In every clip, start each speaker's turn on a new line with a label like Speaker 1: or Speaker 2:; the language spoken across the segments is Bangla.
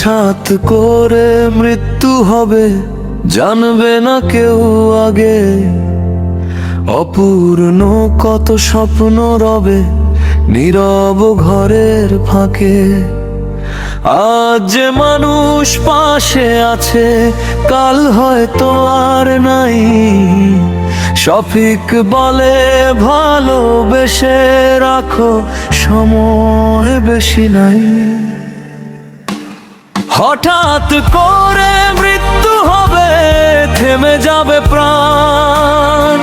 Speaker 1: হঠাৎ করে মৃত্যু হবে, জানবে না কেউ আগে। অপূর্ণ কত স্বপ্ন রবে নীরব ঘরের ফাঁকে। আজ যে মানুষ পাশে আছে, কাল হয়তো আর নাই। শফিক বলে ভালোবেসে রাখো, সময় বেশি নাই। হঠাৎ করে মৃত্যু হবে, থেমে যাবে প্রাণ।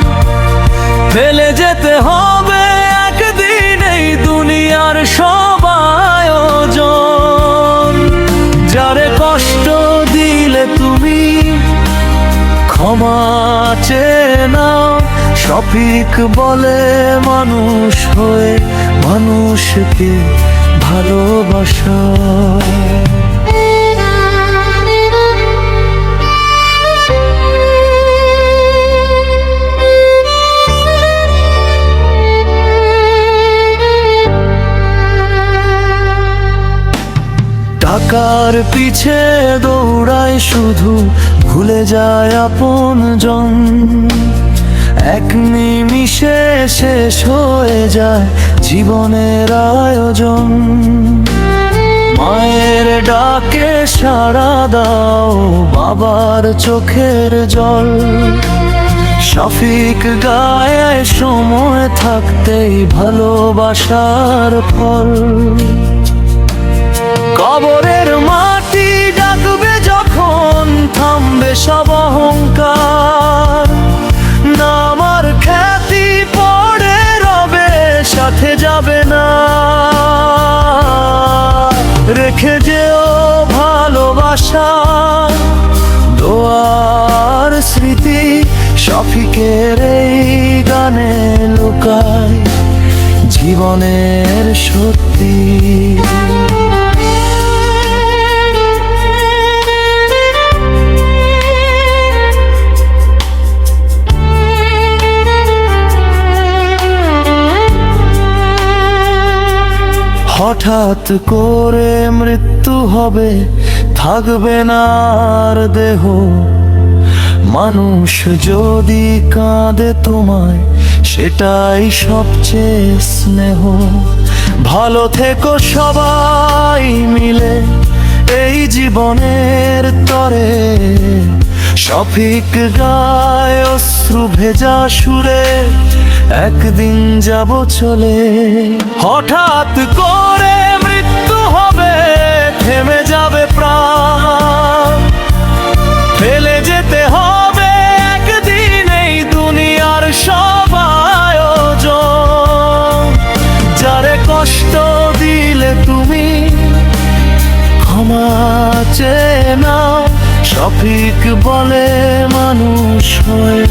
Speaker 1: ফেলে যেতে হবে একদিন এই দুনিয়ার সব আয়োজন। যারে কষ্ট দিলে তুমি ক্ষমা চেয়ে নাও। শফিক বলে মানুষ হয়ে মানুষকে ভালোবাসা। টাকার পিছে দৌড়ায় শুধু, ভুলে যায় আপনজন। এক নিমিষে শেষ হয়ে যায় জীবনের আয়োজন। মায়ের ডাকে সাড়া দাও, বাবার চোখের জল। শফিক গায়ে সময় থাকতেই ভালোবাসার ফল। কবরের মাটি ডাকবে যখন, থামবে সব অহংকার। নামার খ্যাতি পড়ে রবে, সাথে যাবে না। রেখে যেও ভালোবাসা, দোয়ার স্মৃতি। শফিকের এই গানে লুকায় জীবনের সত্যি। হঠাৎ করে মৃত্যু হবে, থাকবে না আর দেহ। মানুষ যদি কাঁদে তোমায়, সেটাই সবচেয়ে স্নেহ। ভালো থেকো সবাই মিলে এই জীবনের তরে। শফিক গায় অশ্রু ভেজা সুরে, একদিন যাব চলে। হঠাৎ করে মৃত্যু হবে, থেমে যাবে প্রাণ। ফেলে যেতে হবে একদিন এই দুনিয়ার সব আয়োজন। যারে কষ্ট দিলে তুমি ক্ষমা চেয়ে নাও। শফিক বলে মানুষ হয়ে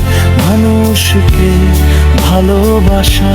Speaker 1: মানুষকে ভালোবাসা।